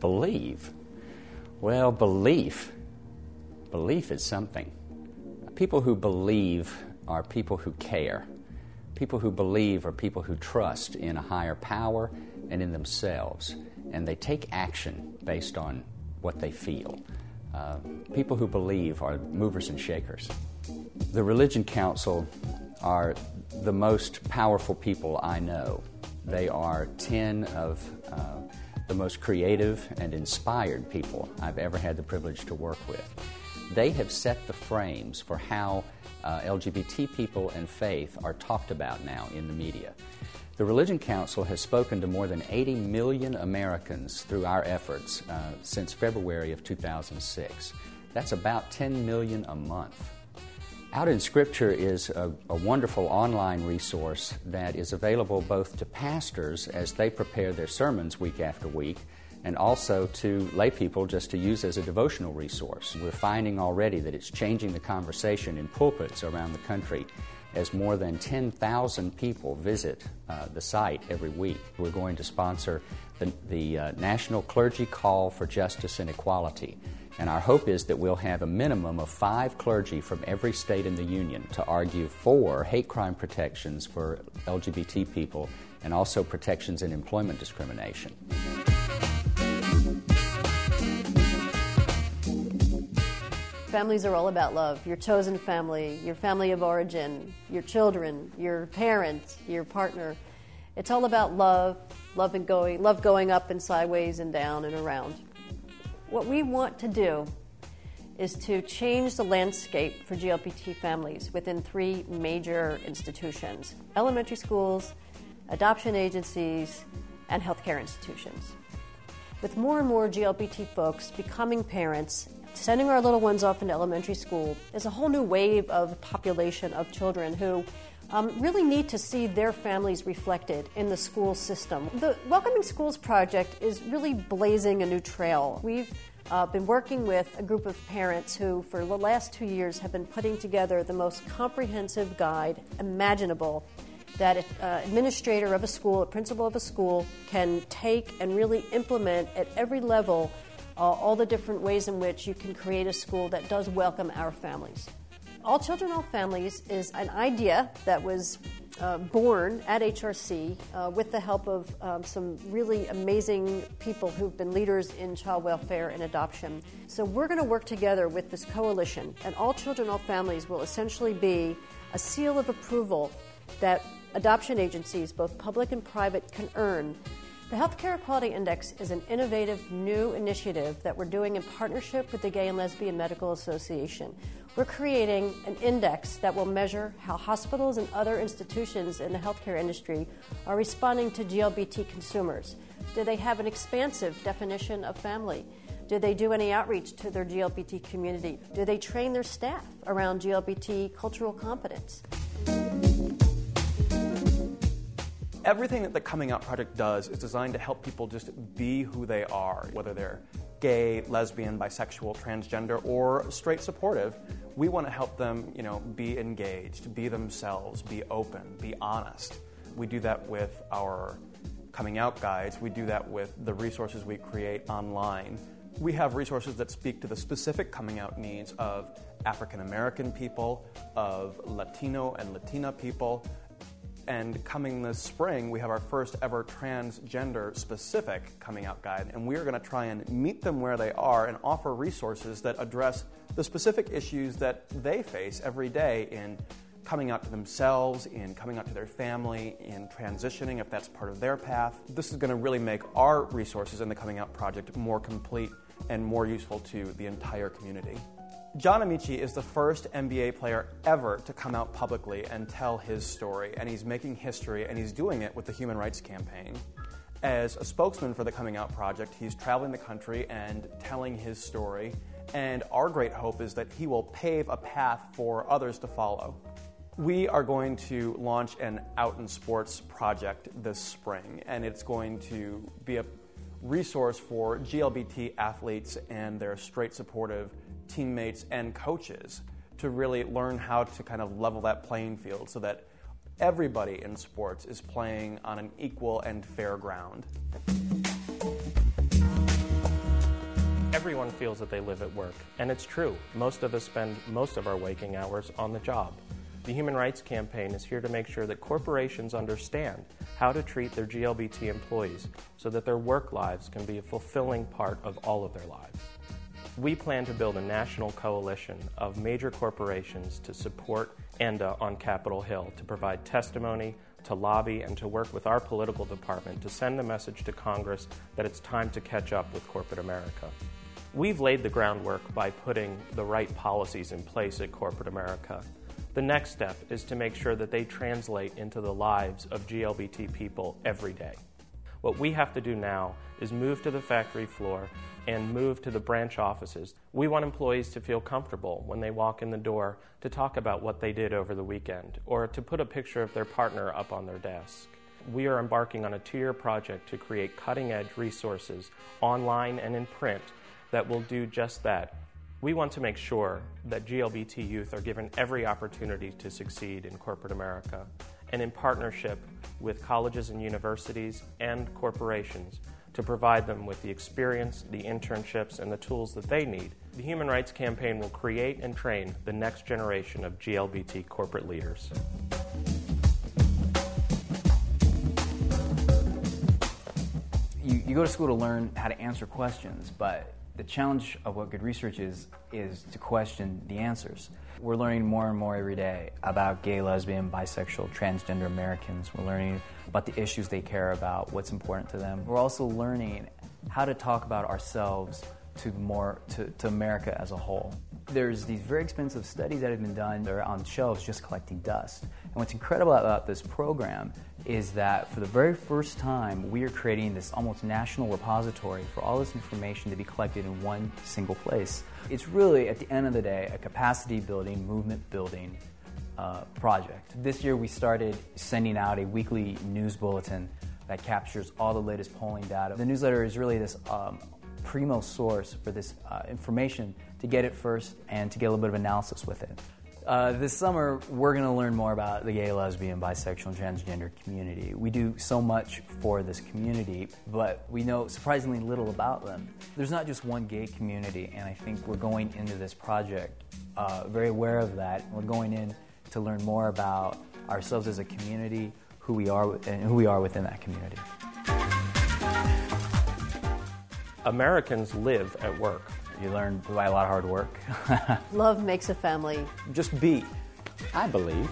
Believe. Well, belief is something. People who believe are people who care. People who believe are people who trust in a higher power and in themselves, and they take action based on what they feel. People who believe are movers and shakers. The Religion Council are the most powerful people I know. They are 10 of the most creative and inspired people I've ever had the privilege to work with. They have set the frames for how LGBT people and faith are talked about now in the media. The Religion Council has spoken to more than 80 million Americans through our efforts since February of 2006. That's about 10 million a month. Out in Scripture is a wonderful online resource that is available both to pastors as they prepare their sermons week after week, and also to lay people just to use as a devotional resource. We're finding already that it's changing the conversation in pulpits around the country as more than 10,000 people visit the site every week. We're going to sponsor the National Clergy Call for Justice and Equality. And our hope is that we'll have a minimum of 5 clergy from every state in the Union to argue for hate crime protections for LGBT people and also protections in employment discrimination. Families are all about love. Your chosen family, your family of origin, your children, your parents, your partner. It's all about love going up and sideways and down and around. What we want to do is to change the landscape for GLBT families within 3 major institutions: elementary schools, adoption agencies, and healthcare institutions. With more and more GLBT folks becoming parents, sending our little ones off into elementary school is a whole new wave of population of children who really need to see their families reflected in the school system. The Welcoming Schools Project is really blazing a new trail. We've been working with a group of parents who, for the last 2 years, have been putting together the most comprehensive guide imaginable that an administrator of a school, a principal of a school, can take and really implement at every level all the different ways in which you can create a school that does welcome our families. All Children, All Families is an idea that was born at HRC with the help of some really amazing people who've been leaders in child welfare and adoption. So we're going to work together with this coalition, and All Children, All Families will essentially be a seal of approval that adoption agencies, both public and private, can earn. The Healthcare Equality Index is an innovative new initiative that we're doing in partnership with the Gay and Lesbian Medical Association. We're creating an index that will measure how hospitals and other institutions in the healthcare industry are responding to GLBT consumers. Do they have an expansive definition of family? Do they do any outreach to their GLBT community? Do they train their staff around GLBT cultural competence? Everything that the Coming Out Project does is designed to help people just be who they are, whether they're gay, lesbian, bisexual, transgender, or straight supportive. We want to help them, be engaged, be themselves, be open, be honest. We do that with our coming out guides. We do that with the resources we create online. We have resources that speak to the specific coming out needs of African American people, of Latino and Latina people. And coming this spring, we have our first ever transgender-specific coming out guide, and we're going to try and meet them where they are and offer resources that address the specific issues that they face every day in coming out to themselves, in coming out to their family, in transitioning if that's part of their path. This is going to really make our resources in the Coming Out Project more complete and more useful to the entire community. John Amici is the first NBA player ever to come out publicly and tell his story, and he's making history, and he's doing it with the Human Rights Campaign. As a spokesman for the Coming Out Project, he's traveling the country and telling his story, and our great hope is that he will pave a path for others to follow. We are going to launch an Out in Sports project this spring, and it's going to be a resource for GLBT athletes and their straight supportive teammates and coaches to really learn how to kind of level that playing field so that everybody in sports is playing on an equal and fair ground. Everyone feels that they live at work, and it's true. Most of us spend most of our waking hours on the job. The Human Rights Campaign is here to make sure that corporations understand how to treat their GLBT employees so that their work lives can be a fulfilling part of all of their lives. We plan to build a national coalition of major corporations to support ENDA on Capitol Hill, to provide testimony, to lobby, and to work with our political department to send a message to Congress that it's time to catch up with corporate America. We've laid the groundwork by putting the right policies in place at corporate America. The next step is to make sure that they translate into the lives of GLBT people every day. What we have to do now is move to the factory floor and move to the branch offices. We want employees to feel comfortable when they walk in the door to talk about what they did over the weekend or to put a picture of their partner up on their desk. We are embarking on a 2-year project to create cutting-edge resources online and in print that will do just that. We want to make sure that GLBT youth are given every opportunity to succeed in corporate America, and in partnership with colleges and universities and corporations to provide them with the experience, the internships, and the tools that they need. The Human Rights Campaign will create and train the next generation of GLBT corporate leaders. You go to school to learn how to answer questions, but the challenge of what good research is to question the answers. We're learning more and more every day about gay, lesbian, bisexual, transgender Americans. We're learning about the issues they care about, what's important to them. We're also learning how to talk about ourselves to America as a whole. There's these very expensive studies that have been done that are on shelves just collecting dust. And what's incredible about this program is that for the very first time, we are creating this almost national repository for all this information to be collected in one single place. It's really, at the end of the day, a capacity building, movement building project. This year we started sending out a weekly news bulletin that captures all the latest polling data. The newsletter is really this primo source for this information to get it first and to get a little bit of analysis with it. This summer, we're going to learn more about the gay, lesbian, bisexual, and transgender community. We do so much for this community, but we know surprisingly little about them. There's not just one gay community, and I think we're going into this project very aware of that. We're going in to learn more about ourselves as a community, who we are, and who we are within that community. Americans live at work. You learn by a lot of hard work. Love makes a family. Just be. I believe.